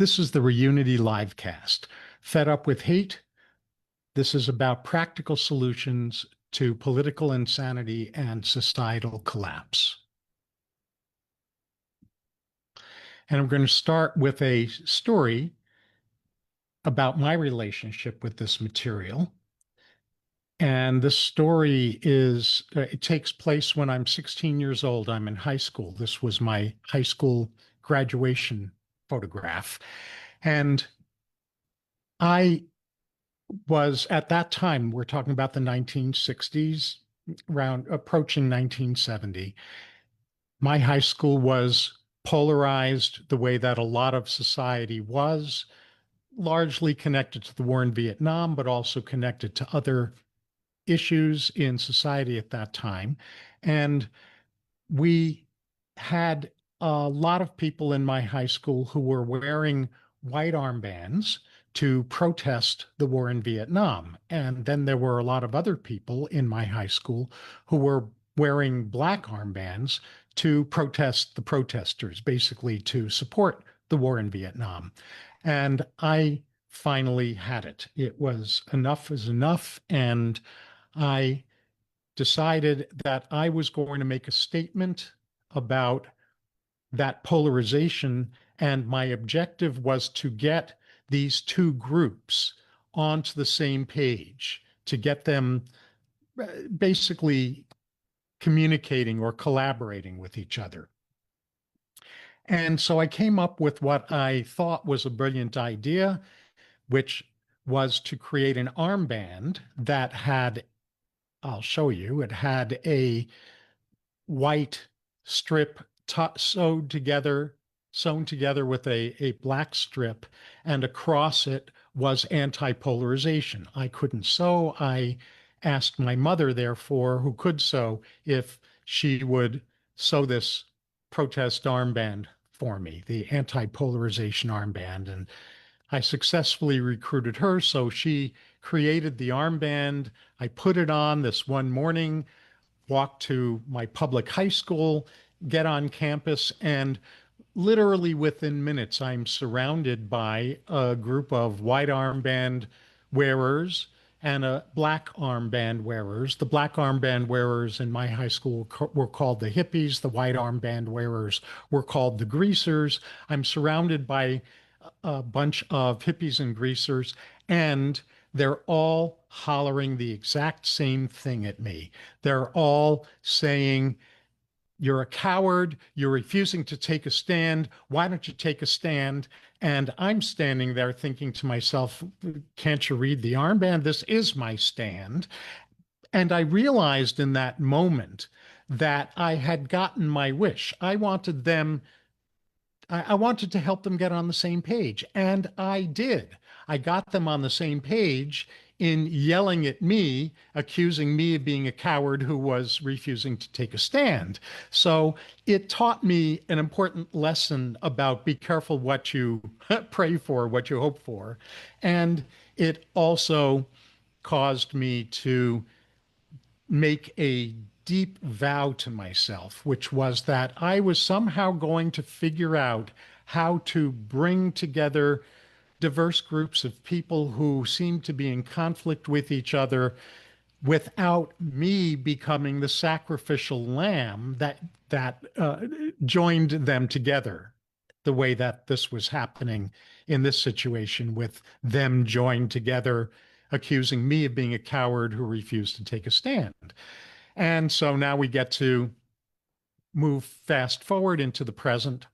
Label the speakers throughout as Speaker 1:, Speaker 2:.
Speaker 1: This is the Reunity Livecast. Fed up with hate? This is about practical solutions to political insanity and societal collapse. And I'm going to start with a story about my relationship with this material. And this story it takes place when I'm 16 years old. I'm in high school. This was my high school graduation photograph. And I was at that time, we're talking about the 1960s, around approaching 1970. My high school was polarized the way that a lot of society was, largely connected to the war in Vietnam, but also connected to other issues in society at that time. And we had a lot of people in my high school who were wearing white armbands to protest the war in Vietnam. And then there were a lot of other people in my high school who were wearing black armbands to protest the protesters, basically to support the war in Vietnam. And I finally had it. It was enough is enough. And I decided that I was going to make a statement about that polarization. And my objective was to get these two groups onto the same page, to get them basically communicating or collaborating with each other. And so I came up with what I thought was a brilliant idea, which was to create an armband that had, I'll show you, it had a white strip sewn together with a black strip, and across it was anti-polarization. I couldn't sew. I asked my mother, therefore, who could sew, if she would sew this protest armband for me, the anti-polarization armband. And I successfully recruited her, so she created the armband. I put it on this one morning, walk to my public high school, get on campus, and literally within minutes, I'm surrounded by a group of white armband wearers and a black armband wearers. The black armband wearers in my high school were called the hippies. The white armband wearers were called the greasers. I'm surrounded by a bunch of hippies and greasers, and they're all hollering the exact same thing at me. They're all saying, "You're a coward. You're refusing to take a stand. Why don't you take a stand?" And I'm standing there thinking to myself, can't you read the armband? This is my stand. And I realized in that moment that I had gotten my wish. I wanted to help them get on the same page, and I did. I got them on the same page in yelling at me, accusing me of being a coward who was refusing to take a stand. So it taught me an important lesson about be careful what you pray for, what you hope for. And it also caused me to make a deep vow to myself, which was that I was somehow going to figure out how to bring together diverse groups of people who seem to be in conflict with each other without me becoming the sacrificial lamb that joined them together, the way that this was happening in this situation, with them joined together, accusing me of being a coward who refused to take a stand. And so now we get to move fast forward into the present.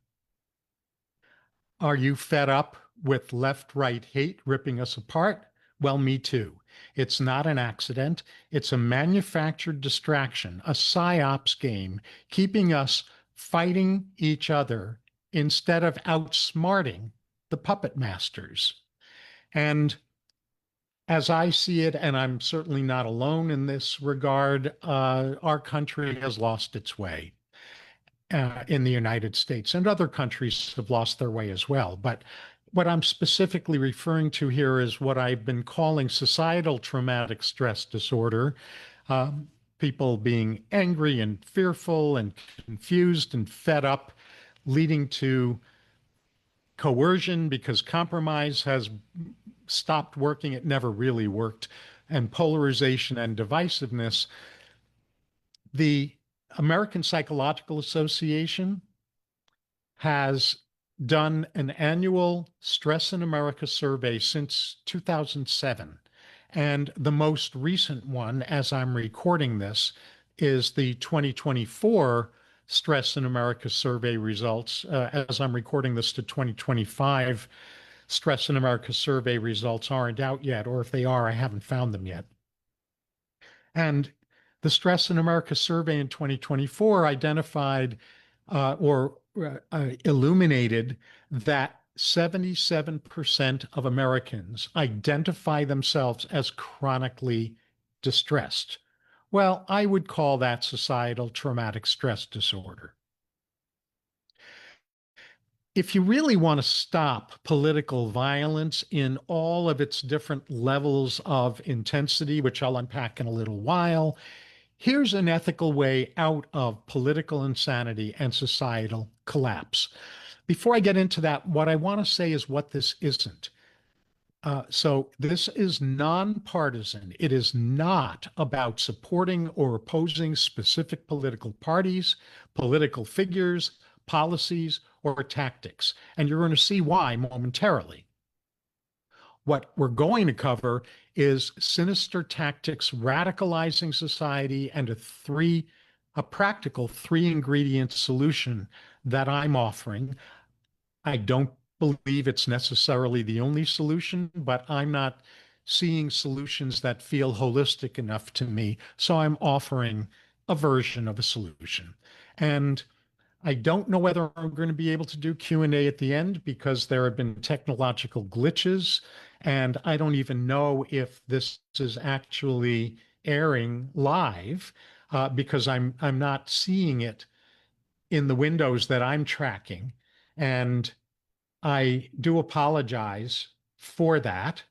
Speaker 1: Are you fed up with left-right hate ripping us apart? Well, me too. It's not an accident. It's a manufactured distraction, a psyops game, keeping us fighting each other instead of outsmarting the puppet masters. And as I see it, and I'm certainly not alone in this regard, our country has lost its way in the United States, and other countries have lost their way as well. But what I'm specifically referring to here is what I've been calling societal traumatic stress disorder. People being angry and fearful and confused and fed up, leading to coercion, because compromise has stopped working. It never really worked. And polarization and divisiveness. The American Psychological Association has done an annual Stress in America survey since 2007. And the most recent one, as I'm recording this, is the 2024 Stress in America survey results. As I'm recording this, to 2025 Stress in America survey results aren't out yet, or if they are, I haven't found them yet. And the Stress in America survey in 2024 identified or illuminated that 77% of Americans identify themselves as chronically distressed. Well, I would call that societal traumatic stress disorder. If you really want to stop political violence in all of its different levels of intensity, which I'll unpack in a little while, here's an ethical way out of political insanity and societal collapse. Before I get into that, what I want to say is what this isn't. So this is nonpartisan. It is not about supporting or opposing specific political parties, political figures, policies, or tactics. And you're going to see why momentarily. What we're going to cover is sinister tactics radicalizing society and a practical three-ingredient solution that I'm offering. I don't believe it's necessarily the only solution, but I'm not seeing solutions that feel holistic enough to me. So I'm offering a version of a solution. And I don't know whether I'm going to be able to do Q&A at the end because there have been technological glitches, and I don't even know if this is actually airing live because I'm not seeing it in the windows that I'm tracking. And I do apologize for that.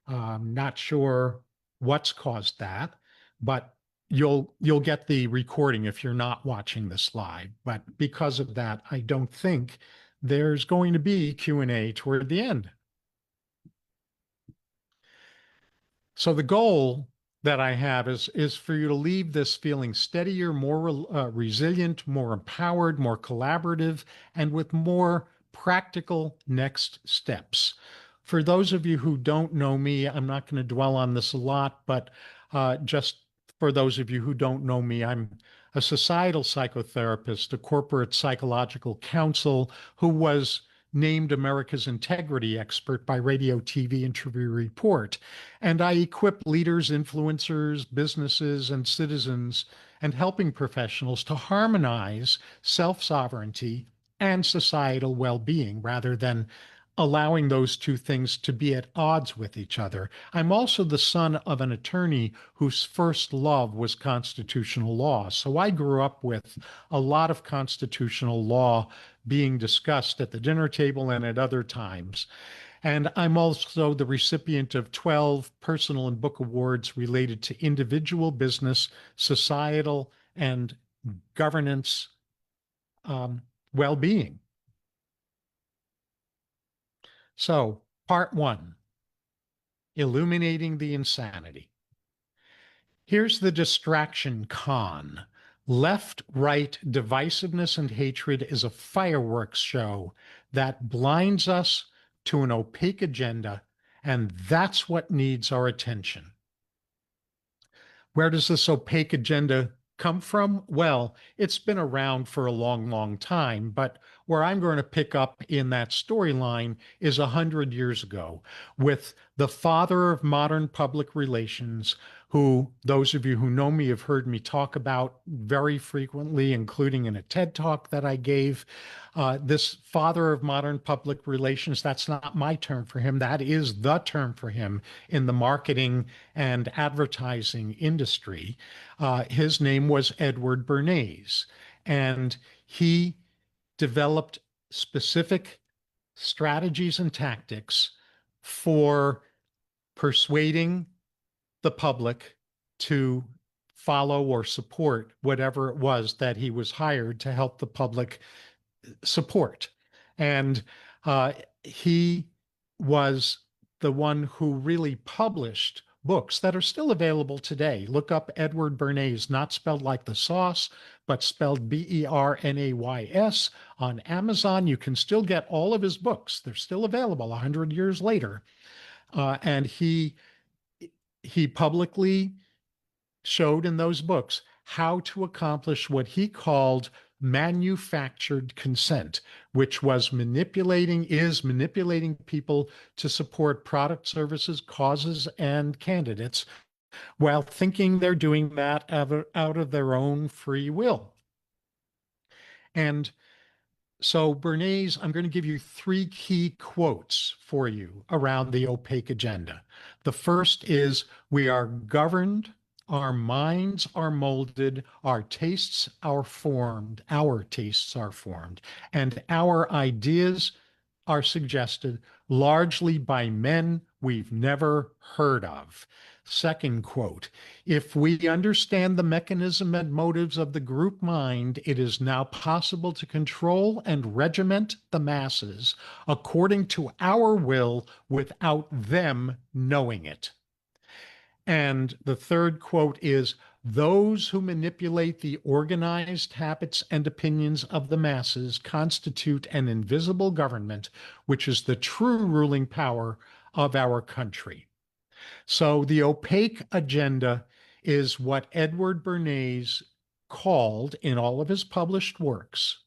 Speaker 1: I'm not sure what's caused that, but you'll get the recording if you're not watching this live. But because of that, I don't think there's going to be Q&A toward the end. So the goal that I have is for you to leave this feeling steadier, more resilient, more empowered, more collaborative, and with more practical next steps. For those of you who don't know me, I'm not going to dwell on this a lot, but just for those of you who don't know me, I'm a societal psychotherapist, a corporate psychological counsel who was named America's Integrity Expert by Radio TV Interview Report. And I equip leaders, influencers, businesses, and citizens and helping professionals to harmonize self-sovereignty and societal well-being rather than allowing those two things to be at odds with each other. I'm also the son of an attorney whose first love was constitutional law. So I grew up with a lot of constitutional law being discussed at the dinner table and at other times. And I'm also the recipient of 12 personal and book awards related to individual, business, societal, and governance well-being. So, part one, illuminating the insanity. Here's the distraction con. Left-right divisiveness and hatred is a fireworks show that blinds us to an opaque agenda, and that's what needs our attention. Where does this opaque agenda come from? Well, it's been around for a long, long time, but where I'm going to pick up in that storyline is 100 years ago with the father of modern public relations, who those of you who know me have heard me talk about very frequently, including in a TED Talk that I gave. This father of modern public relations, that's not my term for him. That is the term for him in the marketing and advertising industry. His name was Edward Bernays, and he developed specific strategies and tactics for persuading the public to follow or support whatever it was that he was hired to help the public support. And he was the one who really published books that are still available today. Look up Edward Bernays, not spelled like the sauce, but spelled Bernays on Amazon. You can still get all of his books. They're still available 100 years later. And he publicly showed in those books how to accomplish what he called manufactured consent, which is manipulating people to support product, services, causes, and candidates while thinking they're doing that out of their own free will. And so, Bernays, I'm going to give you three key quotes for you around the opaque agenda. The first is, we are governed, our minds are molded, our tastes are formed, and our ideas are suggested largely by men we've never heard of. Second quote, if we understand the mechanism and motives of the group mind, it is now possible to control and regiment the masses according to our will without them knowing it. And the third quote is, those who manipulate the organized habits and opinions of the masses constitute an invisible government, which is the true ruling power of our country. So the opaque agenda is what Edward Bernays called, in all of his published works,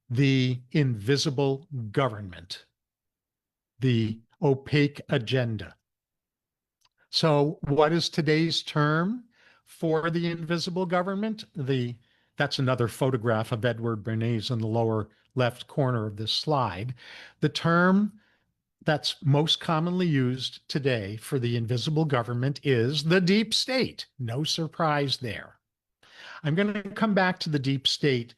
Speaker 1: the invisible government, the opaque agenda. So what is today's term for the invisible government? That's another photograph of Edward Bernays in the lower left corner of this slide. The term that's most commonly used today for the invisible government is the deep state. No surprise there. I'm going to come back to the deep state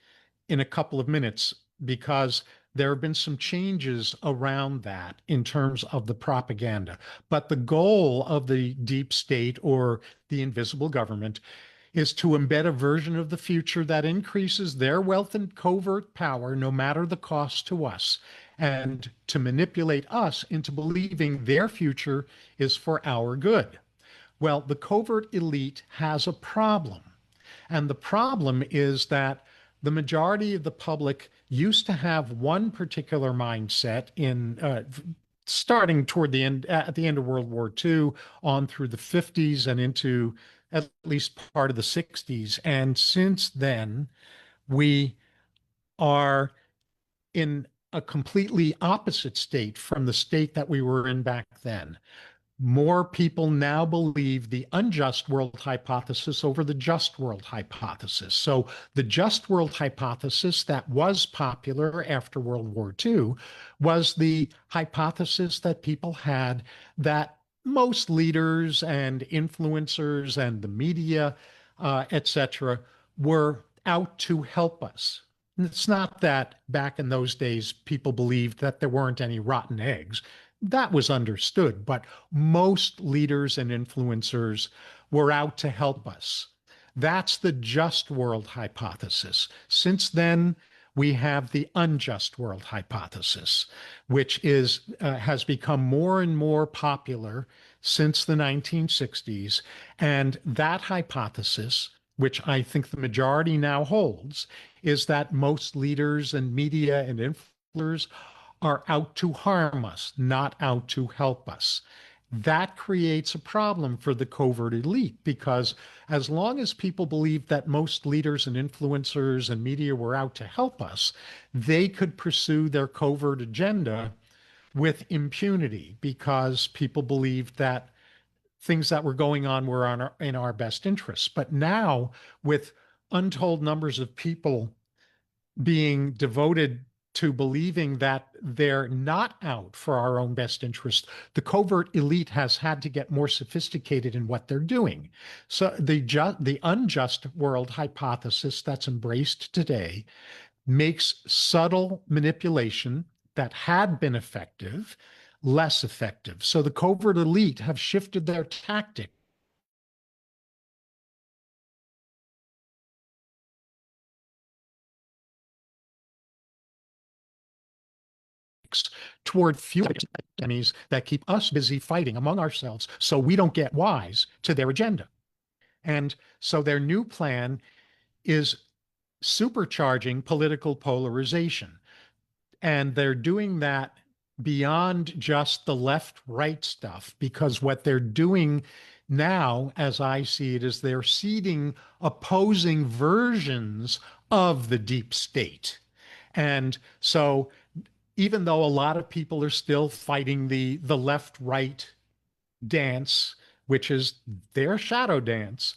Speaker 1: in a couple of minutes because there have been some changes around that in terms of the propaganda. But the goal of the deep state, or the invisible government, is to embed a version of the future that increases their wealth and covert power, no matter the cost to us, and to manipulate us into believing their future is for our good. Well, the covert elite has a problem. And the problem is that the majority of the public used to have one particular mindset starting toward the end, at the end of World War II, on through the 50s and into at least part of the 60s. And since then, we are in a completely opposite state from the state that we were in back then. More people now believe the unjust world hypothesis over the just world hypothesis. So the just world hypothesis that was popular after World War II was the hypothesis that people had that most leaders and influencers and the media, etc., were out to help us. It's not that back in those days people believed that there weren't any rotten eggs. That was understood, but most leaders and influencers were out to help us. That's the just world hypothesis. Since then, we have the unjust world hypothesis, which has become more and more popular since the 1960s. And that hypothesis, which I think the majority now holds, is that most leaders and media and influencers are out to harm us, not out to help us. That creates a problem for the covert elite, because as long as people believed that most leaders and influencers and media were out to help us, they could pursue their covert agenda with impunity, because people believed that things that were going on were in our best interests. But now, with untold numbers of people being devoted to believing that they're not out for our own best interest, the covert elite has had to get more sophisticated in what they're doing. So the unjust world hypothesis that's embraced today makes subtle manipulation that had been effective less effective. So the covert elite have shifted their tactics toward fueling enemies that keep us busy fighting among ourselves so we don't get wise to their agenda. And so their new plan is supercharging political polarization. And they're doing that beyond just the left right stuff, because what they're doing now, as I see it, is they're seeding opposing versions of the deep state. And so even though a lot of people are still fighting the left right dance, which is their shadow dance,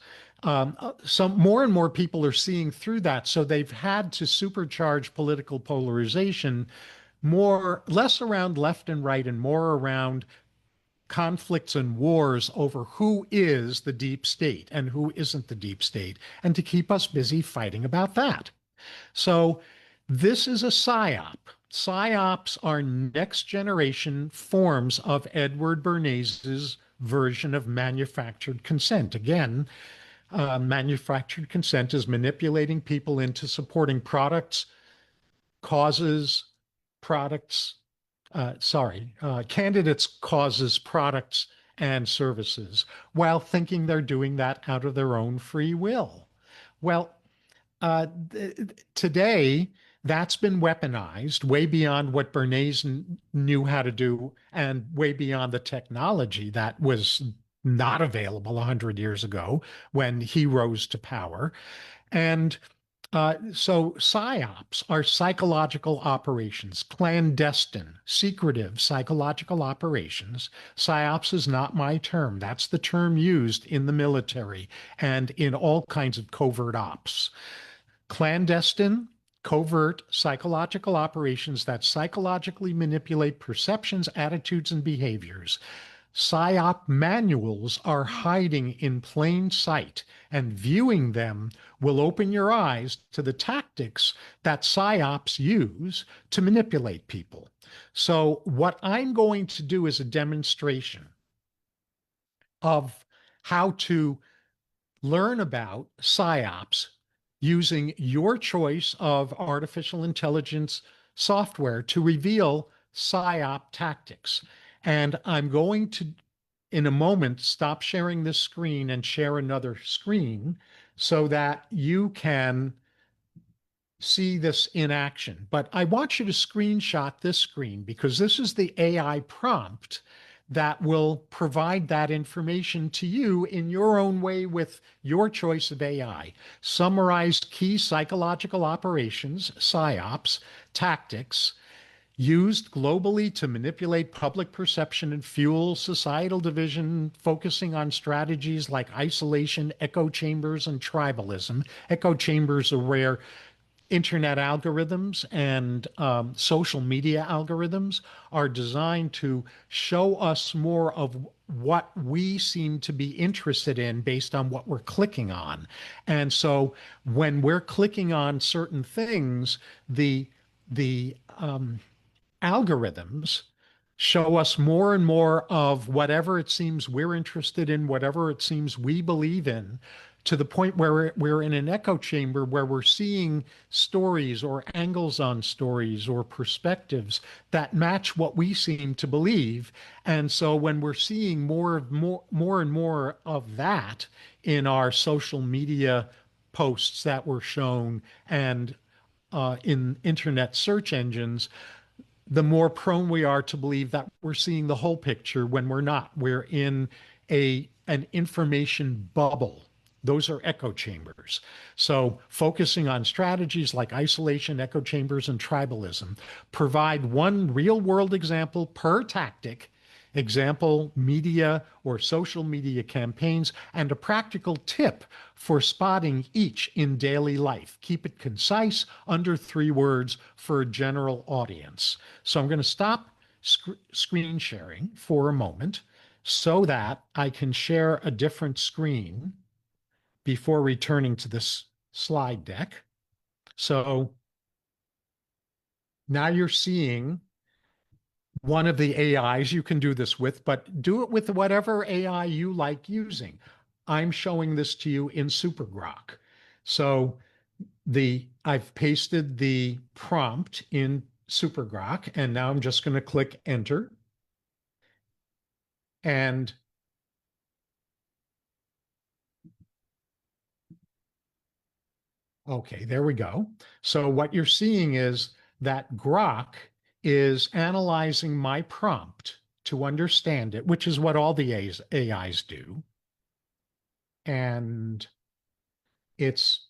Speaker 1: some more and more people are seeing through that. So they've had to supercharge political polarization less around left and right and more around conflicts and wars over who is the deep state and who isn't the deep state, and to keep us busy fighting about that. So this is a psyop. Psyops are next generation forms of Edward Bernays' version of manufactured consent. Again, manufactured consent is manipulating people into supporting products, causes, products, candidates, causes, products, and services, while thinking they're doing that out of their own free will. Well, today, that's been weaponized way beyond what Bernays knew how to do and way beyond the technology that was not available 100 years ago when he rose to power. And so psyops are psychological operations, clandestine, secretive psychological operations. Psyops is not my term. That's the term used in the military and in all kinds of covert ops. Clandestine, covert psychological operations that psychologically manipulate perceptions, attitudes, and behaviors. PSYOP manuals are hiding in plain sight, and viewing them will open your eyes to the tactics that PSYOPs use to manipulate people. So what I'm going to do is a demonstration of how to learn about PSYOPs using your choice of artificial intelligence software to reveal PSYOP tactics. And I'm going to, in a moment, stop sharing this screen and share another screen so that you can see this in action. But I want you to screenshot this screen because this is the AI prompt that will provide that information to you in your own way with your choice of AI. Summarize key psychological operations, PSYOPs, tactics, used globally to manipulate public perception and fuel societal division, focusing on strategies like isolation, echo chambers, and tribalism. Echo chambers are where internet algorithms and social media algorithms are designed to show us more of what we seem to be interested in based on what we're clicking on. And so when we're clicking on certain things, the algorithms show us more and more of whatever it seems we're interested in, whatever it seems we believe in, to the point where we're in an echo chamber where we're seeing stories or angles on stories or perspectives that match what we seem to believe. And so when we're seeing more and more of that in our social media posts that were shown and in internet search engines, the more prone we are to believe that we're seeing the whole picture when we're not. We're in an information bubble. Those are echo chambers. So focusing on strategies like isolation, echo chambers, and tribalism provide one real world example per tactic, example media or social media campaigns, and a practical tip for spotting each in daily life. Keep it concise, under 3 words for a general audience. So I'm going to stop screen sharing for a moment so that I can share a different screen before returning to this slide deck. So now you're seeing one of the AIs you can do this with, but do it with whatever AI you like using. I'm showing this to you in SuperGrok. So I've pasted the prompt into SuperGrok, and now I'm just going to click enter. And okay, there we go. So what you're seeing is that Grok is analyzing my prompt to understand it, which is what all the AIs do. And it's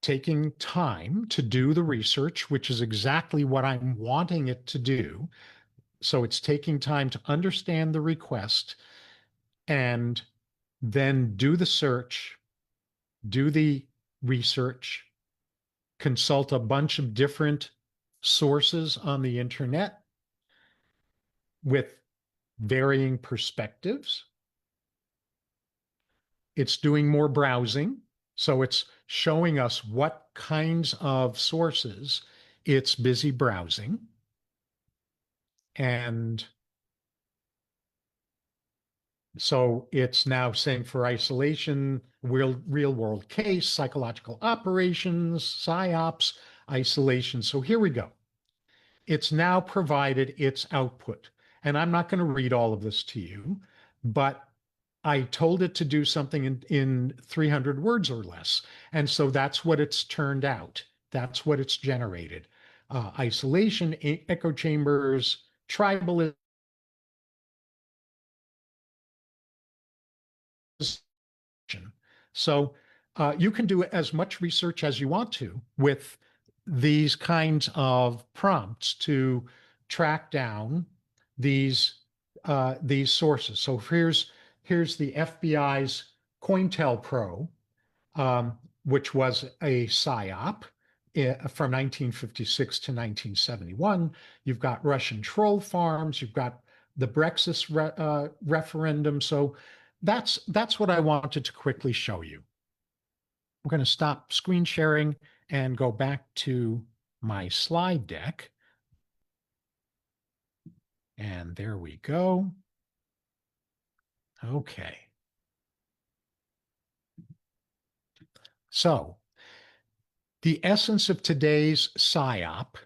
Speaker 1: taking time to do the research, which is exactly what I'm wanting it to do. So it's taking time to understand the request and then do the search, do the research, consult a bunch of different sources on the internet with varying perspectives. It's doing more browsing. So it's showing us what kinds of sources it's busy browsing. And so it's now saying for isolation, real world case, psychological operations, PSYOPs, isolation. So here we go. It's now provided its output. And I'm not going to read all of this to you, but I told it to do something in 300 words or less. And so that's what it's turned out. That's what it's generated. Isolation, echo chambers, tribalism. So you can do as much research as you want to with these kinds of prompts to track down these sources. So here's the FBI's COINTELPRO, which was a PSYOP from 1956 to 1971. You've got Russian troll farms. You've got the Brexit referendum. So that's what I wanted to quickly show you. I'm going to stop screen sharing and go back to my slide deck. And there we go. Okay. So the essence of today's PSYOP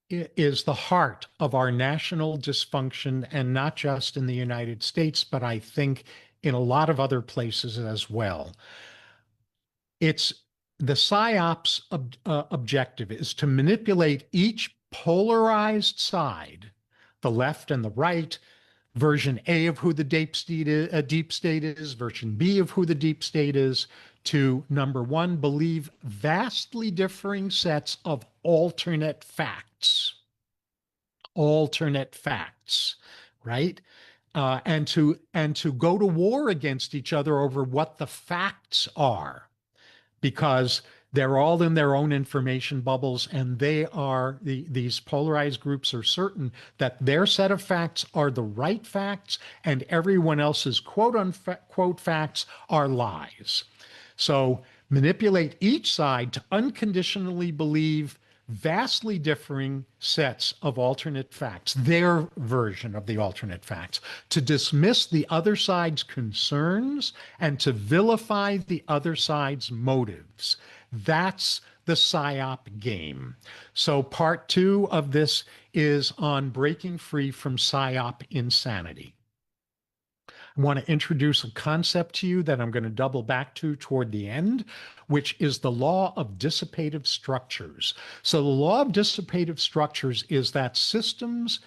Speaker 1: is the heart of our national dysfunction, and not just in the United States, but I think in a lot of other places as well. It's the PSYOP's objective is to manipulate each polarized side, the left and the right, version A of who the deep state is, version B of who the deep state is, to number one, believe vastly differing sets of alternate facts, right? And to go to war against each other over what the facts are, because they're all in their own information bubbles, and these polarized groups are certain that their set of facts are the right facts and everyone else's quote unquote facts are lies. So manipulate each side to unconditionally believe vastly differing sets of alternate facts, their version of the alternate facts, to dismiss the other side's concerns and to vilify the other side's motives. That's the PSYOP game. So part 2 of this is on breaking free from PSYOP insanity. I want to introduce a concept to you that I'm going to double back to toward the end, which is the law of dissipative structures. So the law of dissipative structures is that systems,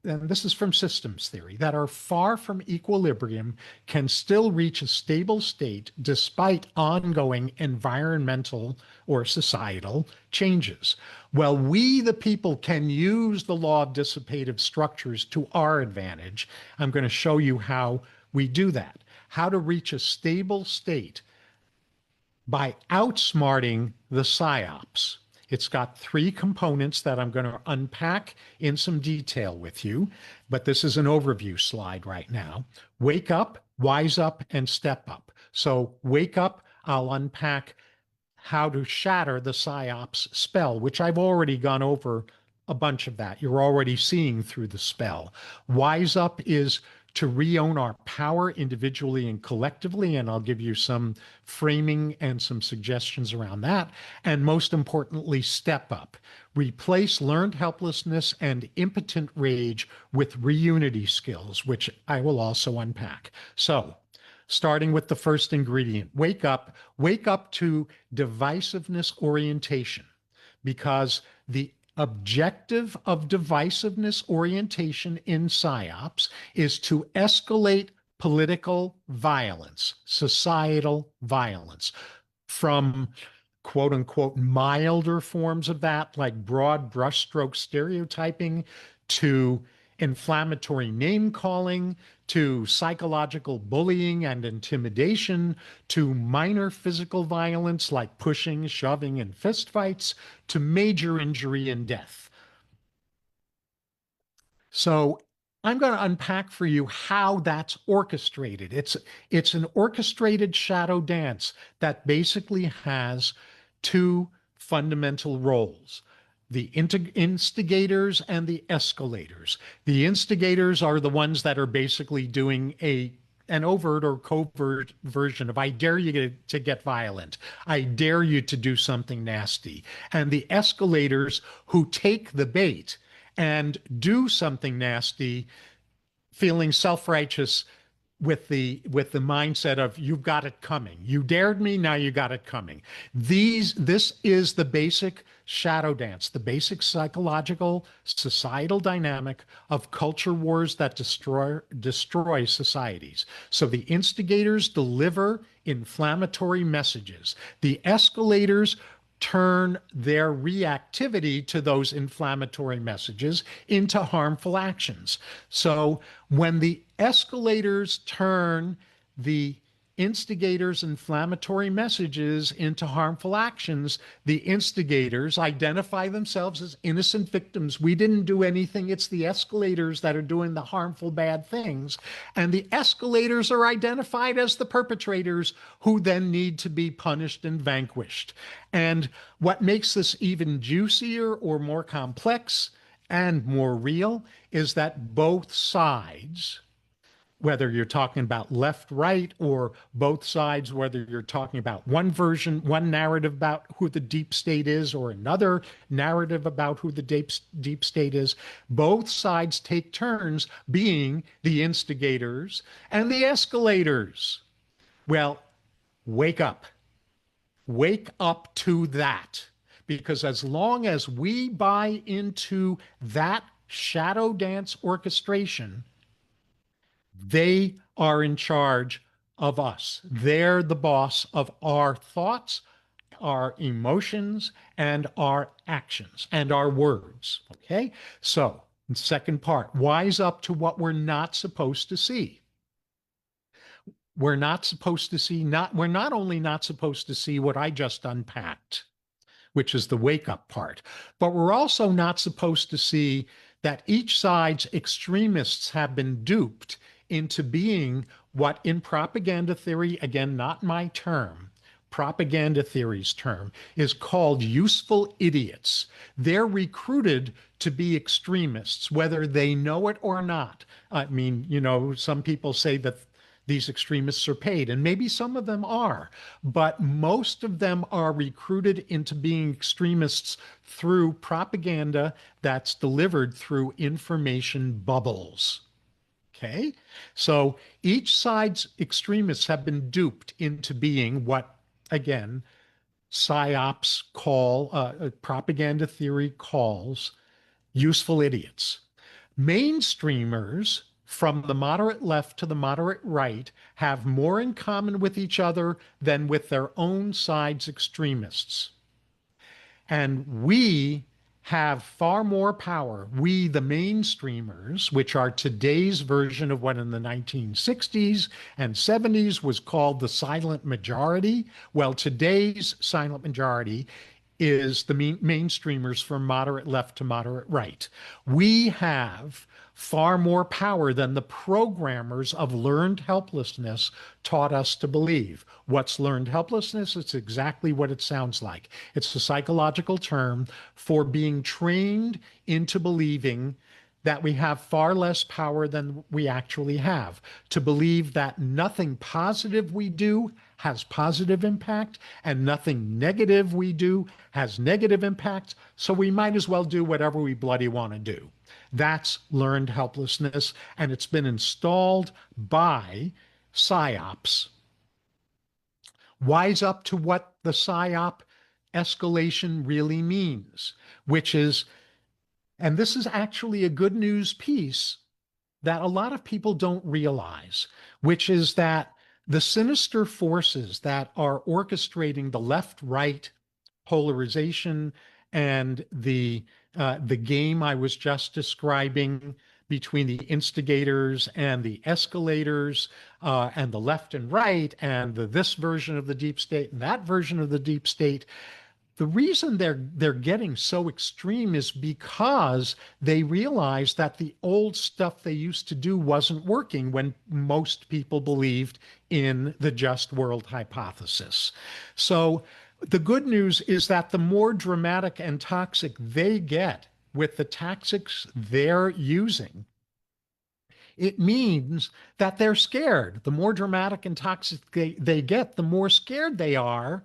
Speaker 1: and this is from systems theory, that are far from equilibrium can still reach a stable state despite ongoing environmental or societal changes. Well, we, the people, can use the law of dissipative structures to our advantage. I'm going to show you how we do that, how to reach a stable state by outsmarting the PSYOPs. It's got 3 components that I'm going to unpack in some detail with you, but this is an overview slide right now. Wake up, wise up, and step up. So wake up, I'll unpack how to shatter the PSYOPs spell, which I've already gone over a bunch of that. You're already seeing through the spell. Wise up is to re-own our power individually and collectively. And I'll give you some framing and some suggestions around that. And most importantly, step up. Replace learned helplessness and impotent rage with reunity skills, which I will also unpack. So, starting with the first ingredient, wake up to divisiveness orientation, because the objective of divisiveness orientation in PSYOPs is to escalate political violence, societal violence, from quote unquote milder forms of that, like broad brushstroke stereotyping, to inflammatory name calling, to psychological bullying and intimidation, to minor physical violence like pushing, shoving, and fistfights, to major injury and death. So I'm going to unpack for you how that's orchestrated. It's an orchestrated shadow dance that basically has two fundamental roles: the instigators and the escalators. The instigators are the ones that are basically doing an overt or covert version of "I dare you to get violent. I dare you to do something nasty." And the escalators, who take the bait and do something nasty, feeling self-righteous, with the mindset of "you've got it coming. You dared me, now you got it coming." This is the basic shadow dance, the basic psychological societal dynamic of culture wars that destroy societies. So the instigators deliver inflammatory messages. The escalators turn their reactivity to those inflammatory messages into harmful actions. So when the escalators turn the instigators' inflammatory messages into harmful actions, the instigators identify themselves as innocent victims. We didn't do anything. It's the escalators that are doing the harmful, bad things. And the escalators are identified as the perpetrators, who then need to be punished and vanquished. And what makes this even juicier or more complex and more real is that both sides, whether you're talking about left, right, or both sides, whether you're talking about one version, one narrative about who the deep state is, or another narrative about who the deep state is, both sides take turns being the instigators and the escalators. Well, wake up. Wake up to that. Because as long as we buy into that shadow dance orchestration, they are in charge of us. They're the boss of our thoughts, our emotions, and our actions and our words. Okay? So, second part, wise up to what we're not supposed to see. We're not supposed to see, we're not only not supposed to see what I just unpacked, which is the wake up part, but we're also not supposed to see that each side's extremists have been duped into being what, in propaganda theory, again, not my term, propaganda theory's term, is called useful idiots. They're recruited to be extremists, whether they know it or not. I mean, some people say that these extremists are paid, and maybe some of them are, but most of them are recruited into being extremists through propaganda that's delivered through information bubbles. Okay? So each side's extremists have been duped into being what, again, PSYOPs propaganda theory calls useful idiots. Mainstreamers, from the moderate left to the moderate right, have more in common with each other than with their own side's extremists. And we have far more power. We, the mainstreamers, which are today's version of what in the 1960s and 70s was called the silent majority. Well, today's silent majority is the mainstreamers from moderate left to moderate right. We have far more power than the programmers of learned helplessness taught us to believe. What's learned helplessness? It's exactly what it sounds like. It's a psychological term for being trained into believing that we have far less power than we actually have, to believe that nothing positive we do has positive impact and nothing negative we do has negative impact. So we might as well do whatever we bloody want to do. That's learned helplessness, and it's been installed by psyops. Wise up to what the psyop escalation really means, which is, and this is actually a good news piece that a lot of people don't realize, which is that the sinister forces that are orchestrating the left-right polarization and the game I was just describing between the instigators and the escalators, and the left and right, and this version of the deep state and that version of the deep state. The reason they're getting so extreme is because they realize that the old stuff they used to do wasn't working when most people believed in the just world hypothesis. So the good news is that the more dramatic and toxic they get with the tactics they're using, it means that they're scared. The more dramatic and toxic they get, the more scared they are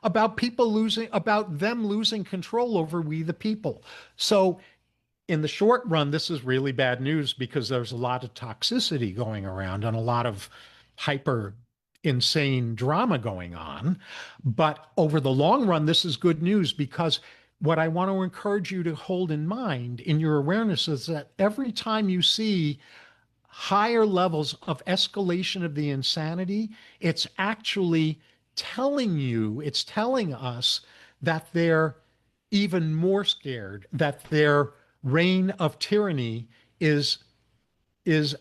Speaker 1: about them losing control over we the people. So in the short run, this is really bad news because there's a lot of toxicity going around and a lot of hyper insane drama going on. But over the long run, this is good news, because what I want to encourage you to hold in mind in your awareness is that every time you see higher levels of escalation of the insanity, it's actually it's telling us that they're even more scared, that their reign of tyranny is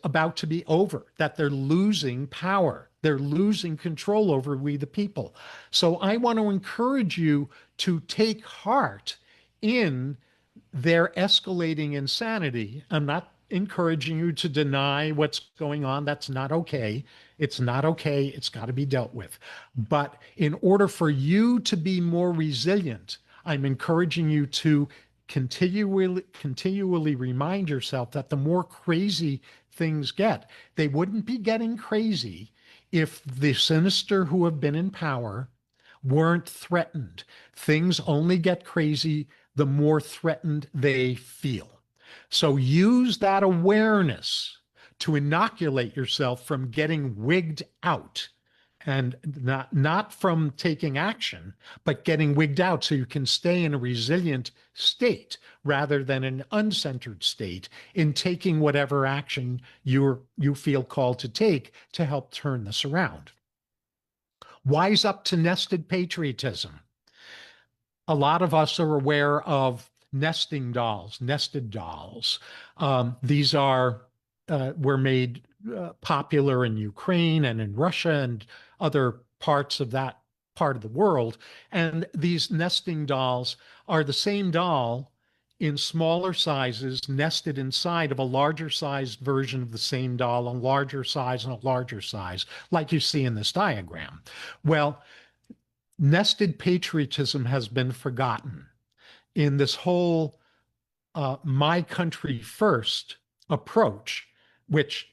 Speaker 1: about to be over, that they're losing power. They're losing control over we the people. So I want to encourage you to take heart in their escalating insanity. I'm not encouraging you to deny what's going on. That's not okay. It's not okay. It's got to be dealt with. But in order for you to be more resilient, I'm encouraging you to continually remind yourself that the more crazy things get, they wouldn't be getting crazy if the sinister who have been in power weren't threatened. Things only get crazy the more threatened they feel. So use that awareness to inoculate yourself from getting wigged out, and not from taking action, but getting wigged out, so you can stay in a resilient state rather than an uncentered state in taking whatever action you feel called to take to help turn this around. Wise up to nested patriotism. A lot of us are aware of nesting dolls, nested dolls. These were made popular in Ukraine and in Russia and other parts of that part of the world. And these nesting dolls are the same doll in smaller sizes, nested inside of a larger sized version of the same doll, a larger size and a larger size, like you see in this diagram. Well, nested patriotism has been forgotten in this whole my country first approach, which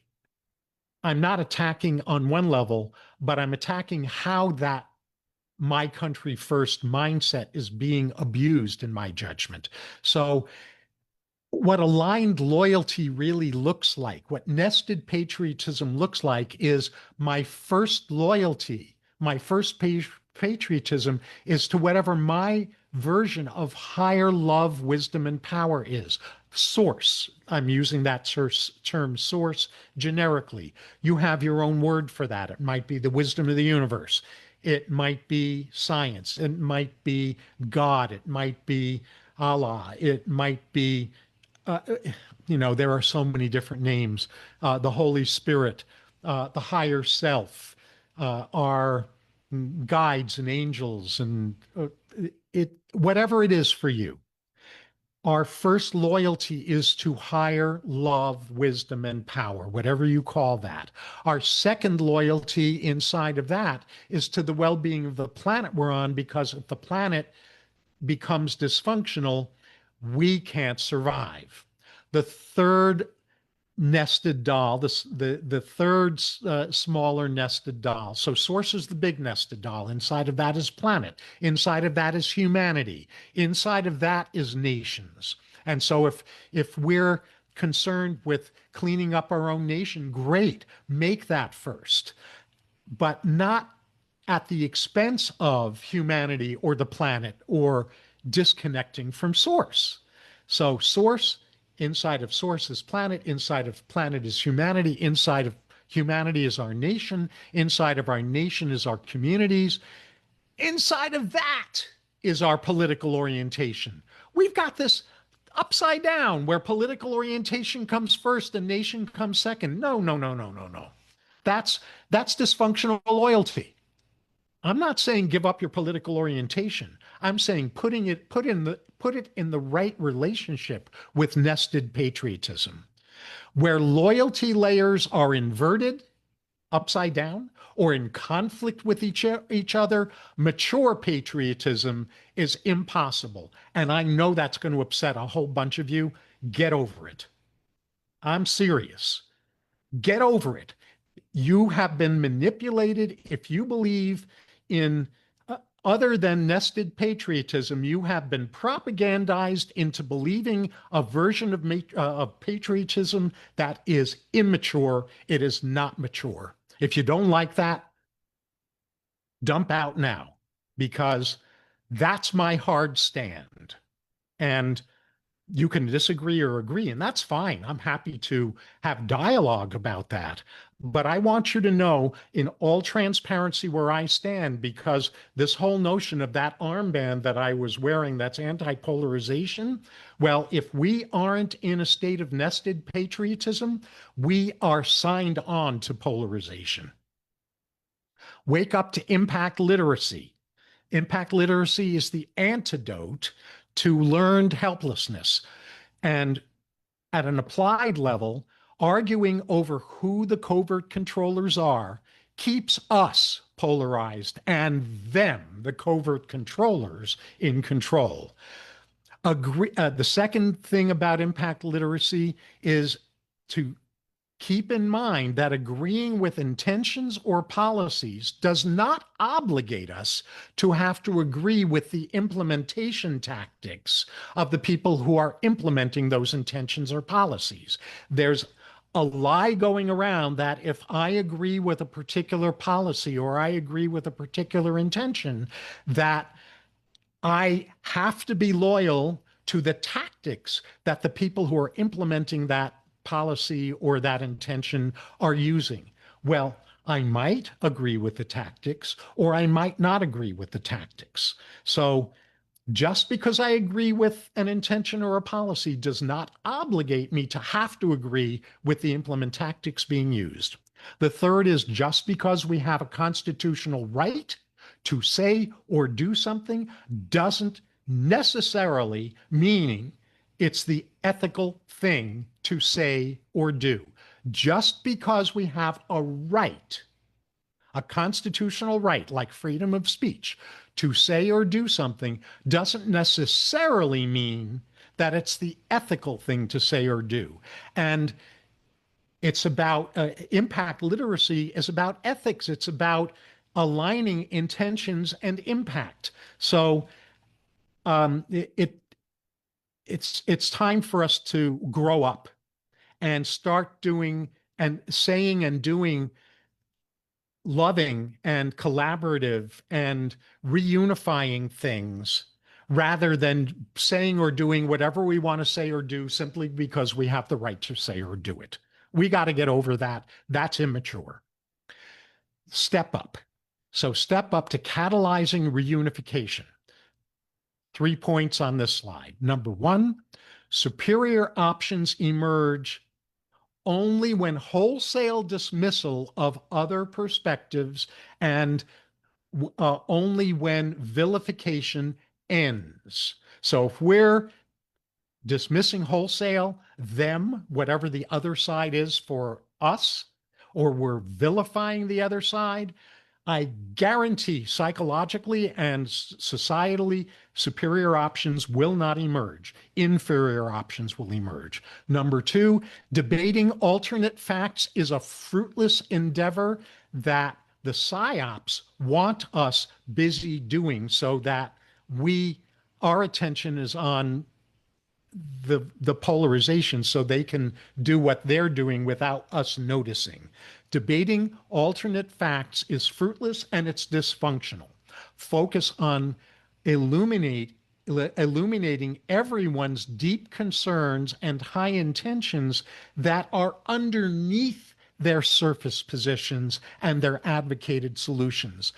Speaker 1: I'm not attacking on one level, but I'm attacking how that my country first mindset is being abused in my judgment. So what aligned loyalty really looks like, what nested patriotism looks like, is my first loyalty, my first patriotism is to whatever my version of higher love, wisdom, and power is. Source. I'm using that term source generically. You have your own word for that. It might be the wisdom of the universe. It might be science. It might be God. It might be Allah. It might be, there are so many different names. The Holy Spirit, the higher self, our guides and angels, and whatever it is for you. Our first loyalty is to higher love, wisdom, and power, whatever you call that. Our second loyalty inside of that is to the well-being of the planet we're on, because if the planet becomes dysfunctional, we can't survive. the third nested doll, the third smaller nested doll. So source is the big nested doll. Inside of that is planet. Inside of that is humanity. Inside of that is nations. And so if we're concerned with cleaning up our own nation, great, make that first, but not at the expense of humanity or the planet or disconnecting from source. So source, inside of source is planet, inside of planet is humanity, inside of humanity is our nation, inside of our nation is our communities, inside of that is our political orientation. We've got this upside down where political orientation comes first and nation comes second. No, no, no, no, no, no. That's dysfunctional loyalty. I'm not saying give up your political orientation. I'm saying put it in the right relationship with nested patriotism, where loyalty layers are inverted, upside down, or in conflict with each other. Mature patriotism is impossible, and I know that's going to upset a whole bunch of you. Get over it. I'm serious. Get over it. You have been manipulated. If you believe in other than nested patriotism, you have been propagandized into believing a version of patriotism that is immature. It is not mature. If you don't like that, dump out now, because that's my hard stand. And you can disagree or agree, and that's fine. I'm happy to have dialogue about that. But I want you to know in all transparency where I stand, because this whole notion of that armband that I was wearing, that's anti-polarization. Well, if we aren't in a state of nested patriotism, we are signed on to polarization. Wake up to impact literacy. Impact literacy is the antidote to learned helplessness. And at an applied level, arguing over who the covert controllers are keeps us polarized and them, the covert controllers, in control. The second thing about impact literacy is to keep in mind that agreeing with intentions or policies does not obligate us to have to agree with the implementation tactics of the people who are implementing those intentions or policies. There's a lie going around that if I agree with a particular policy or I agree with a particular intention, that I have to be loyal to the tactics that the people who are implementing that policy or that intention are using. Well, I might agree with the tactics or I might not agree with the tactics. So just because I agree with an intention or a policy does not obligate me to have to agree with the implement tactics being used. The third is just because we have a constitutional right to say or do something doesn't necessarily mean it's the ethical thing to say or do. Just because we have a right, a constitutional right, like freedom of speech, to say or do something doesn't necessarily mean that it's the ethical thing to say or do. And it's about impact literacy is about ethics. It's about aligning intentions and impact. So it's time for us to grow up and start doing and saying and doing loving and collaborative and reunifying things rather than saying or doing whatever we want to say or do simply because we have the right to say or do it. We got to get over that. That's immature. Step up. So step up to catalyzing reunification. 3 points on this slide. Number one, superior options emerge only when wholesale dismissal of other perspectives and only when vilification ends. So if we're dismissing wholesale them, whatever the other side is for us, or we're vilifying the other side, I guarantee psychologically and societally, superior options will not emerge. Inferior options will emerge. Number two, debating alternate facts is a fruitless endeavor that the psyops want us busy doing so that our attention is on the polarization so they can do what they're doing without us noticing. Debating alternate facts is fruitless and it's dysfunctional. Focus on illuminate illuminating everyone's deep concerns and high intentions that are underneath their surface positions and their advocated solutions.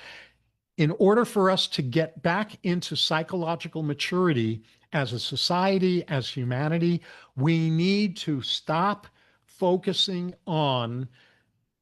Speaker 1: In order for us to get back into psychological maturity as a society, as humanity, we need to stop focusing on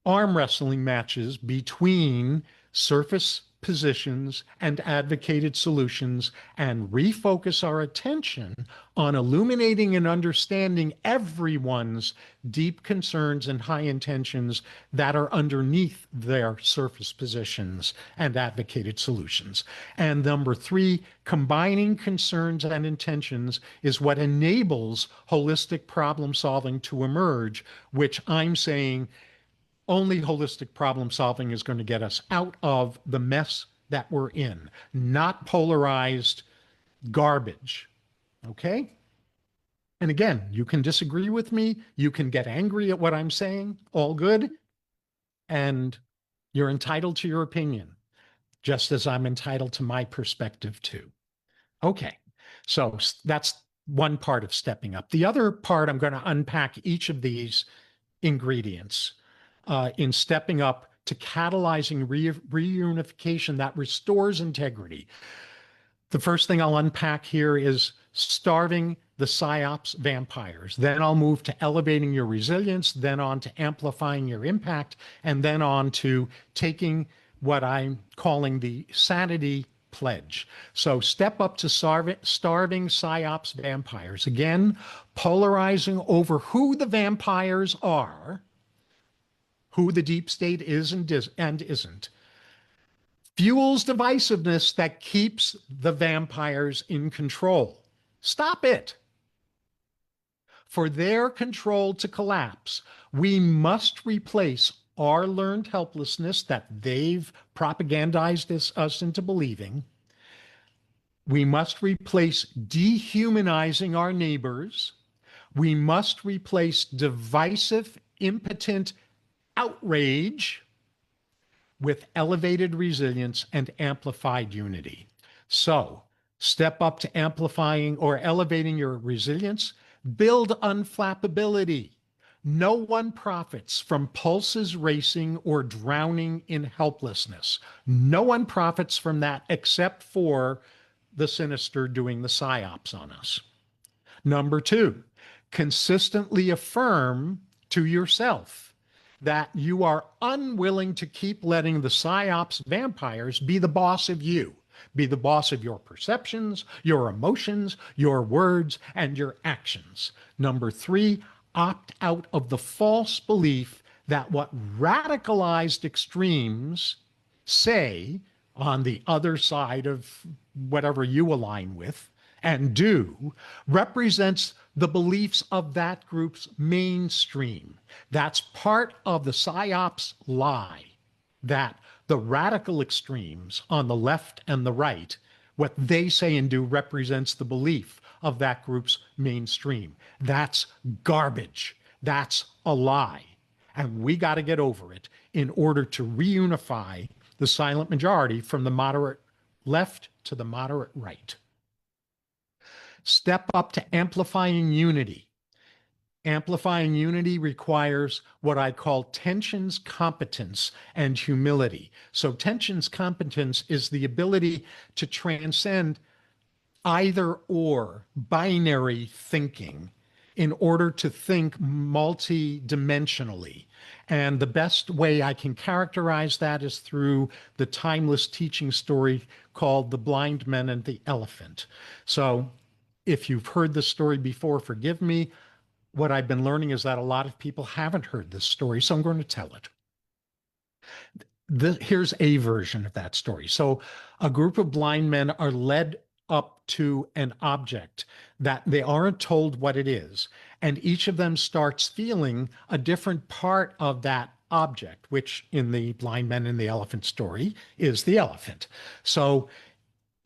Speaker 1: arm wrestling matches between surface positions and advocated solutions and refocus our attention on illuminating and understanding everyone's deep concerns and high intentions that are underneath their surface positions and advocated solutions. And number three, combining concerns and intentions is what enables holistic problem solving to emerge, which I'm saying only holistic problem solving is going to get us out of the mess that we're in, not polarized garbage. Okay? And again, you can disagree with me. You can get angry at what I'm saying. All good. And you're entitled to your opinion, just as I'm entitled to my perspective too. Okay. So that's one part of stepping up. The other part, I'm going to unpack each of these ingredients in stepping up to catalyzing reunification that restores integrity. The first thing I'll unpack here is starving the psyops vampires. Then I'll move to elevating your resilience, then on to amplifying your impact, and then on to taking what I'm calling the sanity pledge. So step up to starving psyops vampires. Again, polarizing over who the vampires are, who the deep state is and isn't, fuels divisiveness that keeps the vampires in control. Stop it. For their control to collapse, we must replace our learned helplessness that they've propagandized us into believing. We must replace dehumanizing our neighbors. We must replace divisive, impotent outrage with elevated resilience and amplified unity. So step up to amplifying or elevating your resilience, build unflappability. No one profits from pulses racing or drowning in helplessness. No one profits from that except for the sinister doing the psyops on us. Number two, consistently affirm to yourself that you are unwilling to keep letting the psyops vampires be the boss of you, be the boss of your perceptions, your emotions, your words, and your actions. Number three, opt out of the false belief that what radicalized extremes say on the other side of whatever you align with and do represents the beliefs of that group's mainstream. That's part of the psyops lie that the radical extremes on the left and the right, what they say and do represents the belief of that group's mainstream. That's garbage. That's a lie. And we got to get over it in order to reunify the silent majority from the moderate left to the moderate right. Step up to amplifying unity. Amplifying unity requires what I call tensions competence and humility. So tensions competence is the ability to transcend either or binary thinking in order to think multi-dimensionally. And the best way I can characterize that is through the timeless teaching story called The Blind Men and the Elephant. So if you've heard this story before, forgive me. What I've been learning is that a lot of people haven't heard this story, so I'm going to tell it. Here's a version of that story. So, a group of blind men are led up to an object that they aren't told what it is. And each of them starts feeling a different part of that object, which in the blind men and the elephant story is the elephant. So,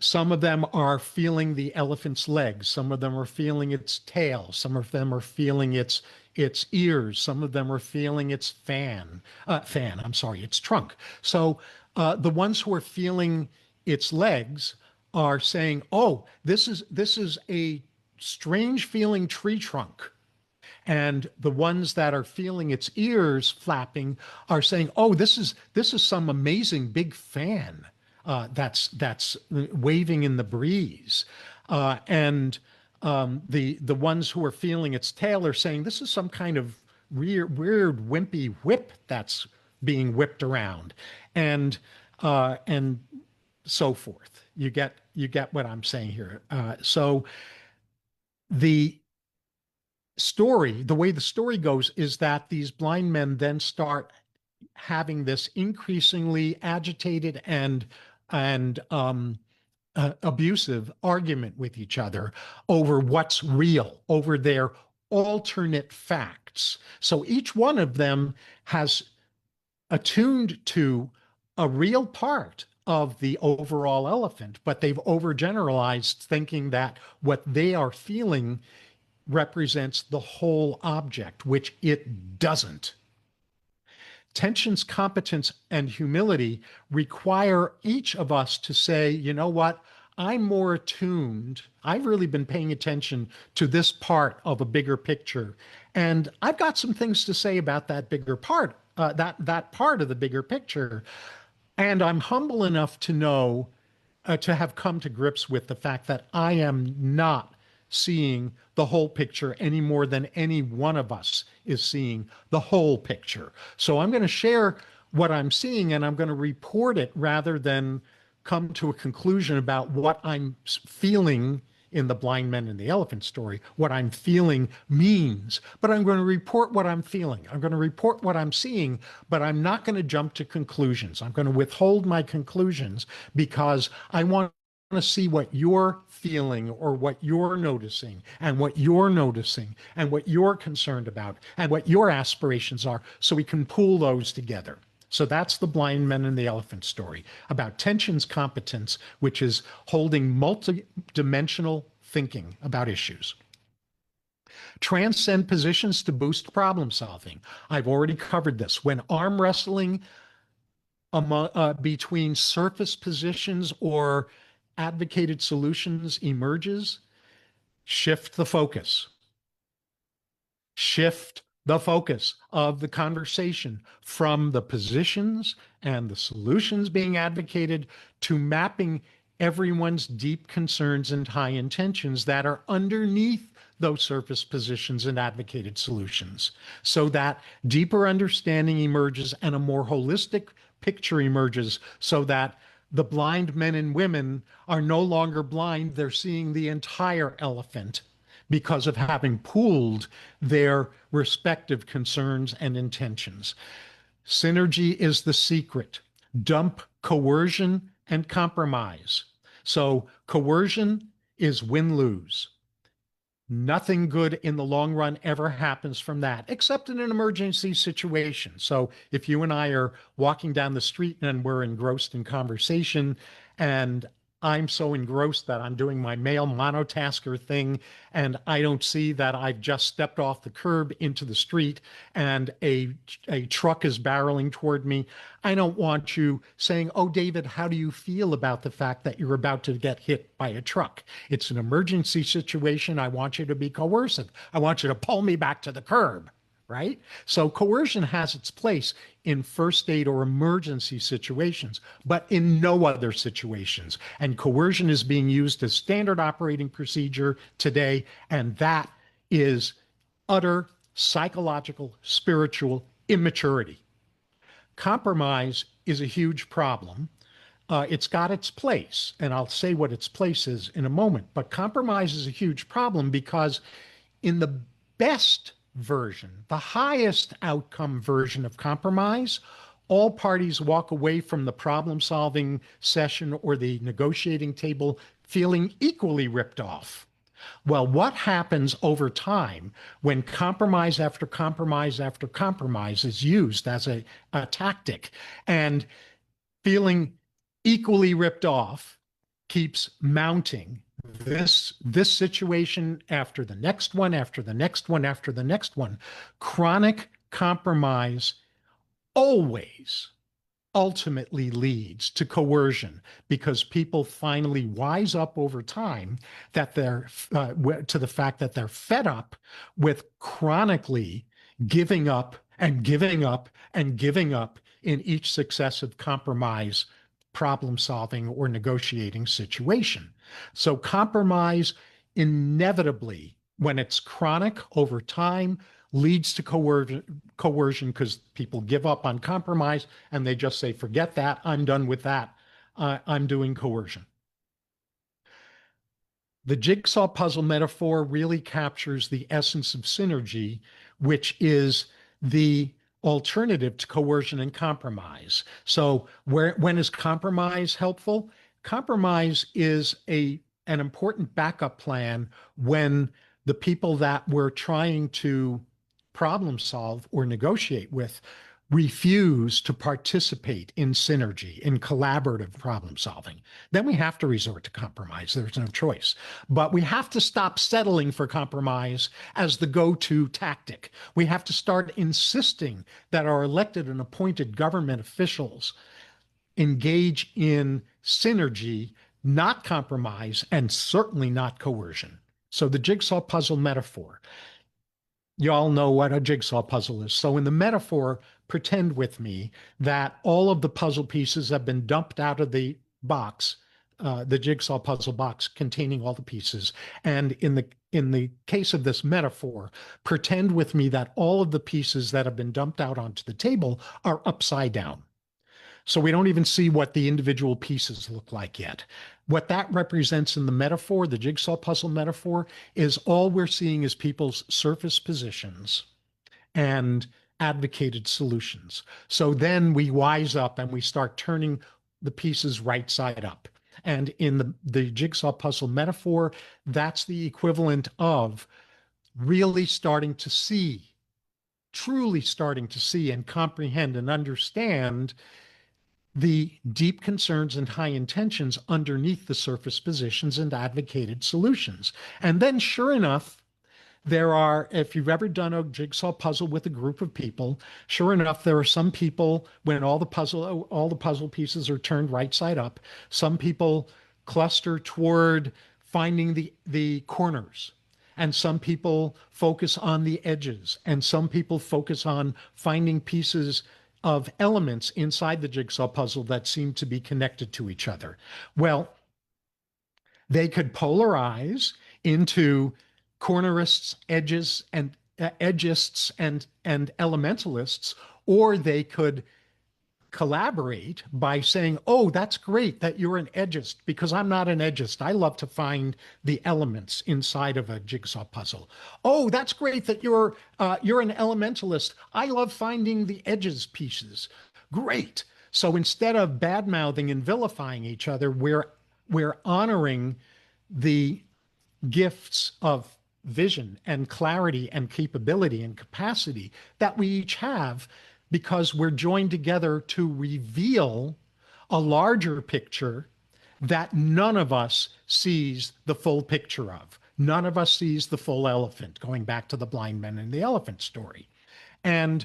Speaker 1: some of them are feeling the elephant's legs. Some of them are feeling its tail. Some of them are feeling its ears. Some of them are feeling its I'm sorry, its trunk. So the ones who are feeling its legs are saying, "Oh, this is a strange feeling tree trunk." And the ones that are feeling its ears flapping are saying, "Oh, this is some amazing big fan that's waving in the breeze." And the ones who are feeling its tail are saying, "This is some kind of weird wimpy whip that's being whipped around," and so forth. You get what I'm saying here. So the the way the story goes is that these blind men then start having this increasingly agitated and abusive argument with each other over what's real, over their alternate facts. So each one of them has attuned to a real part of the overall elephant, but they've overgeneralized, thinking that what they are feeling represents the whole object, which it doesn't. Tensions, competence, and humility require each of us to say, you know what? I'm more attuned. I've really been paying attention to this part of a bigger picture. And I've got some things to say about that bigger part, that part of the bigger picture. And I'm humble enough to know, to have come to grips with the fact that I am not seeing the whole picture any more than any one of us is seeing the whole picture. So I'm going to share what I'm seeing and I'm going to report it rather than come to a conclusion about what I'm feeling in the blind men and the elephant story, what I'm feeling means. But I'm going to report what I'm feeling. I'm going to report what I'm seeing, but I'm not going to jump to conclusions. I'm going to withhold my conclusions because I want to see what you're feeling or what you're noticing and what you're noticing and what you're concerned about and what your aspirations are so we can pool those together. So that's the blind men and the elephant story about tensions competence, which is holding multi-dimensional thinking about issues. Transcend positions to boost problem solving. I've already covered this. When arm wrestling between surface positions or advocated solutions emerges, shift the focus. Shift the focus of the conversation from the positions and the solutions being advocated to mapping everyone's deep concerns and high intentions that are underneath those surface positions and advocated solutions, so that deeper understanding emerges and a more holistic picture emerges, so that the blind men and women are no longer blind, they're seeing the entire elephant because of having pooled their respective concerns and intentions. Synergy is the secret. Dump coercion and compromise. So coercion is win-lose. Nothing good in the long run ever happens from that, except in an emergency situation. So if you and I are walking down the street and we're engrossed in conversation, and I'm so engrossed that I'm doing my male monotasker thing, and I don't see that I've just stepped off the curb into the street and a truck is barreling toward me, I don't want you saying, "Oh, David, how do you feel about the fact that you're about to get hit by a truck?" It's an emergency situation. I want you to be coercive. I want you to pull me back to the curb, right? So coercion has its place in first aid or emergency situations, but in no other situations. And coercion is being used as standard operating procedure today, and that is utter psychological, spiritual immaturity. Compromise is a huge problem. It's got its place, and I'll say what its place is in a moment. But compromise is a huge problem because in the best version, the highest outcome version of compromise, all parties walk away from the problem solving session or the negotiating table feeling equally ripped off. Well, what happens over time when compromise after compromise after compromise is used as a tactic and feeling equally ripped off keeps mounting this situation after the next one, after the next one, after the next one. Chronic compromise always ultimately leads to coercion because people finally wise up over time that they're to the fact that they're fed up with chronically giving up and giving up and giving up in each successive compromise, problem solving, or negotiating situation. So compromise inevitably, when it's chronic over time, leads to coercion because people give up on compromise and they just say, forget that, I'm done with that. I'm doing coercion. The jigsaw puzzle metaphor really captures the essence of synergy, which is the alternative to coercion and compromise. So when is compromise helpful? Compromise is an important backup plan when the people that we're trying to problem solve or negotiate with refuse to participate in synergy, in collaborative problem solving. Then we have to resort to compromise. There's no choice. But we have to stop settling for compromise as the go-to tactic. We have to start insisting that our elected and appointed government officials engage in synergy, not compromise, and certainly not coercion. So the jigsaw puzzle metaphor. You all know what a jigsaw puzzle is. So in the metaphor, pretend with me that all of the puzzle pieces have been dumped out of the box, the jigsaw puzzle box containing all the pieces. And in the case of this metaphor, pretend with me that all of the pieces that have been dumped out onto the table are upside down. So we don't even see what the individual pieces look like yet. What that represents in the metaphor, the jigsaw puzzle metaphor, is all we're seeing is people's surface positions and advocated solutions. So then we wise up and we start turning the pieces right side up. And in the jigsaw puzzle metaphor, that's the equivalent of really starting to see, truly starting to see and comprehend and understand the deep concerns and high intentions underneath the surface positions and advocated solutions. And then, sure enough, there are, if you've ever done a jigsaw puzzle with a group of people, sure enough, there are some people when all the puzzle pieces are turned right side up, some people cluster toward finding the corners. And some people focus on the edges, and some people focus on finding pieces of elements inside the jigsaw puzzle that seem to be connected to each other. Well, they could polarize into cornerists, edgists, and elementalists, or they could collaborate by saying, oh, that's great that you're an edgist because I'm not an edgist. I love to find the elements inside of a jigsaw puzzle. Oh, that's great that you're an elementalist. I love finding the edges pieces. Great. So instead of bad mouthing and vilifying each other, we're honoring the gifts of vision and clarity and capability and capacity that we each have because we're joined together to reveal a larger picture that none of us sees the full picture of. None of us sees the full elephant, going back to the blind men and the elephant story. And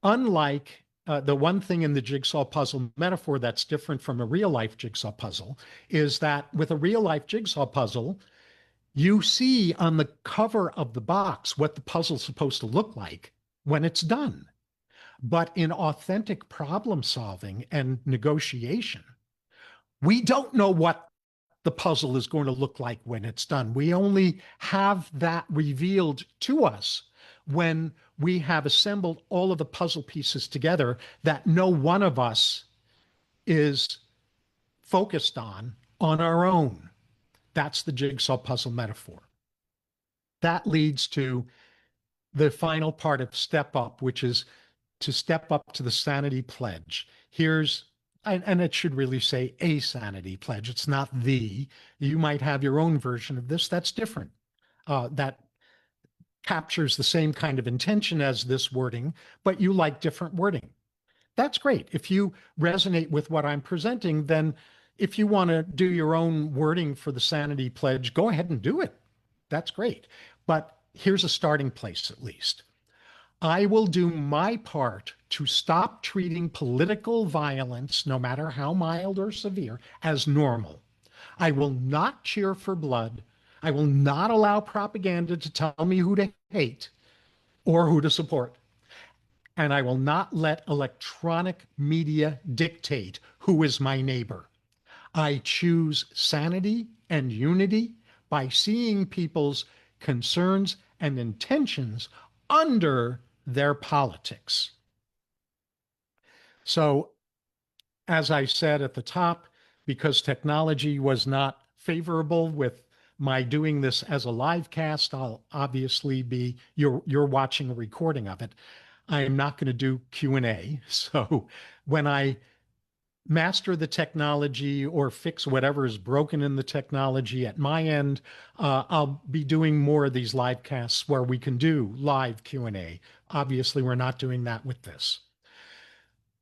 Speaker 1: unlike the one thing in the jigsaw puzzle metaphor that's different from a real life jigsaw puzzle is that with a real life jigsaw puzzle, you see on the cover of the box what the puzzle's supposed to look like when it's done. But in authentic problem solving and negotiation, we don't know what the puzzle is going to look like when it's done. We only have that revealed to us when we have assembled all of the puzzle pieces together that no one of us is focused on our own. That's the jigsaw puzzle metaphor. That leads to the final part of step up, which is to step up to the sanity pledge. And it should really say a sanity pledge. It's not the. You might have your own version of this that's different. That captures the same kind of intention as this wording, but you like different wording. That's great. If you resonate with what I'm presenting, then if you want to do your own wording for the sanity pledge, go ahead and do it. That's great. But here's a starting place, at least. I will do my part to stop treating political violence, no matter how mild or severe, as normal. I will not cheer for blood. I will not allow propaganda to tell me who to hate or who to support. And I will not let electronic media dictate who is my neighbor. I choose sanity and unity by seeing people's concerns and intentions under their politics. So, as I said at the top, because technology was not favorable with my doing this as a live cast, I'll obviously be you're watching a recording of it. I am not going to do Q&A. So when I master the technology or fix whatever is broken in the technology at my end, I'll be doing more of these live casts where we can do live Q&A. Obviously, we're not doing that with this.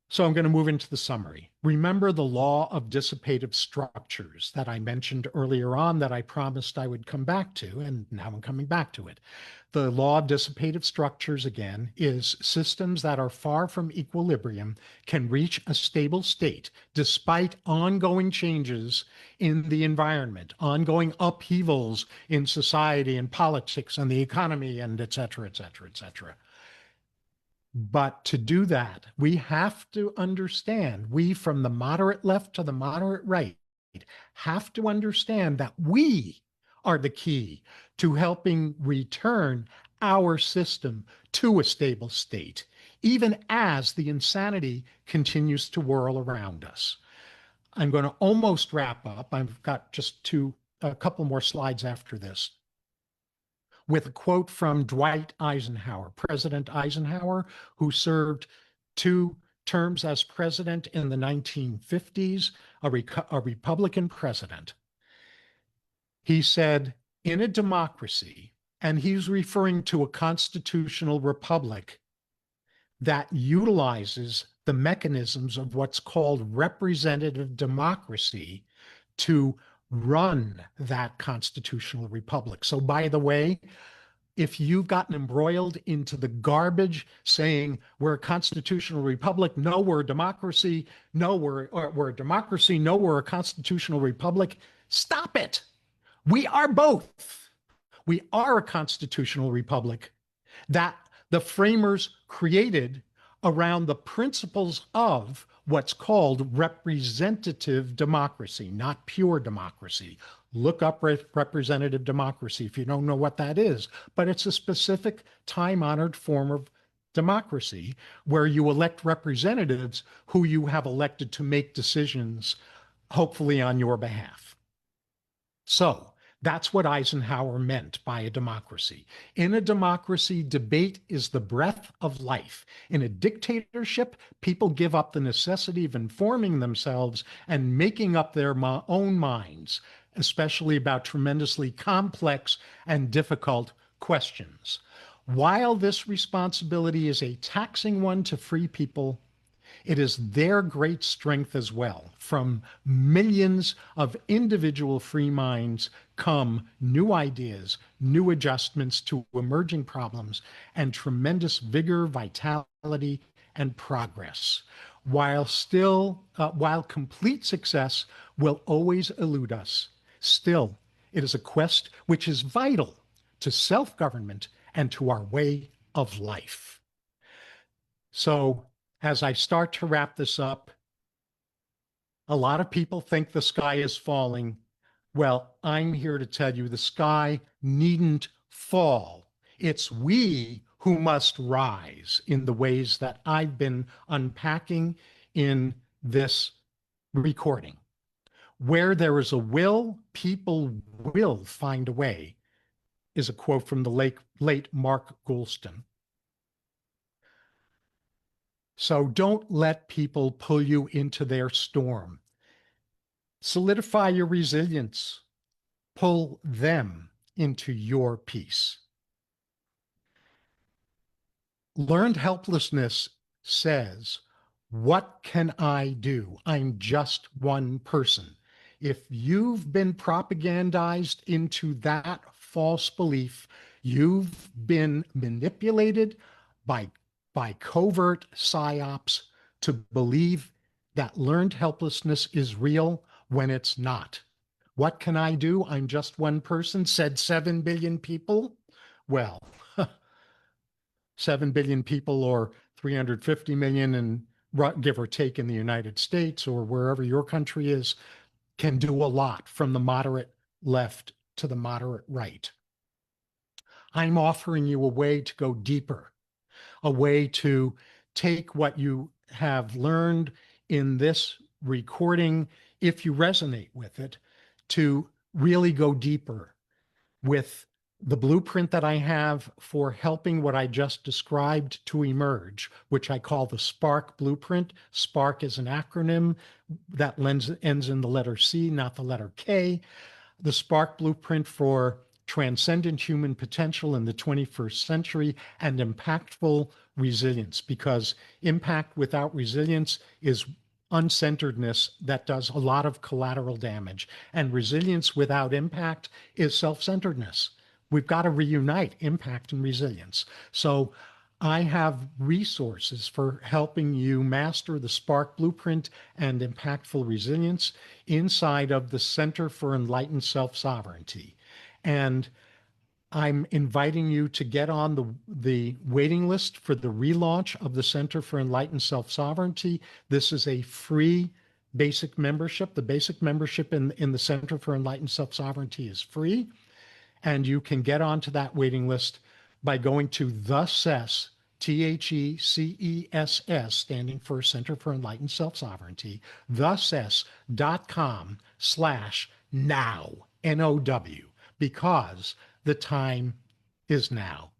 Speaker 1: So I'm going to move into the summary. Remember the law of dissipative structures that I mentioned earlier on that I promised I would come back to, and now I'm coming back to it. The law of dissipative structures, again, is systems that are far from equilibrium can reach a stable state despite ongoing changes in the environment, ongoing upheavals in society and politics and the economy, and et cetera, et cetera, et cetera. But to do that, we have to understand, we from the moderate left to the moderate right, have to understand that we are the key to helping return our system to a stable state, even as the insanity continues to whirl around us. I'm going to almost wrap up. I've got just a couple more slides after this, with a quote from Dwight Eisenhower, President Eisenhower, who served 2 terms as president in the 1950s, a Republican president. He said, in a democracy, and he's referring to a constitutional republic that utilizes the mechanisms of what's called representative democracy to run that constitutional republic. So, by the way, if you've gotten embroiled into the garbage saying we're a constitutional republic, no, we're a democracy, no, we're a democracy, no, we're a constitutional republic, stop it. We are both. We are a constitutional republic that the framers created around the principles of what's called representative democracy, not pure democracy. Look up representative democracy if you don't know what that is, but it's a specific time-honored form of democracy where you elect representatives who you have elected to make decisions, hopefully on your behalf. So that's what Eisenhower meant by a democracy. In a democracy, debate is the breath of life. In a dictatorship, people give up the necessity of informing themselves and making up their own minds, especially about tremendously complex and difficult questions. While this responsibility is a taxing one to free people, it is their great strength as well. From millions of individual free minds come new ideas, new adjustments to emerging problems, and tremendous vigor, vitality, and progress. While complete success will always elude us, still, it is a quest which is vital to self-government and to our way of life. So, as I start to wrap this up, a lot of people think the sky is falling. Well, I'm here to tell you the sky needn't fall. It's we who must rise in the ways that I've been unpacking in this recording. Where there is a will, people will find a way, is a quote from the late Mark Goulston. So don't let people pull you into their storm. Solidify your resilience. Pull them into your peace. Learned helplessness says, what can I do? I'm just one person. If you've been propagandized into that false belief, you've been manipulated by, by covert psyops to believe that learned helplessness is real when it's not. What can I do? I'm just one person, said 7 billion people. Well, 7 billion people or 350 million and give or take in the United States or wherever your country is can do a lot from the moderate left to the moderate right. I'm offering you a way to go deeper, a way to take what you have learned in this recording, if you resonate with it, to really go deeper with the blueprint that I have for helping what I just described to emerge, which I call the SPARK blueprint. SPARK is an acronym that ends in the letter C, not the letter K. The SPARK blueprint for transcendent human potential in the 21st century and impactful resilience, because impact without resilience is uncenteredness that does a lot of collateral damage. And resilience without impact is self-centeredness. We've got to reunite impact and resilience. So I have resources for helping you master the SPARK blueprint and impactful resilience inside of the Center for Enlightened Self-Sovereignty. And I'm inviting you to get on the waiting list for the relaunch of the Center for Enlightened Self-Sovereignty. This is a free basic membership. The basic membership in the Center for Enlightened Self-Sovereignty is free. And you can get onto that waiting list by going to the CESS, THECESS, standing for Center for Enlightened Self-Sovereignty, thecess.com/now, NOW, because the time is now.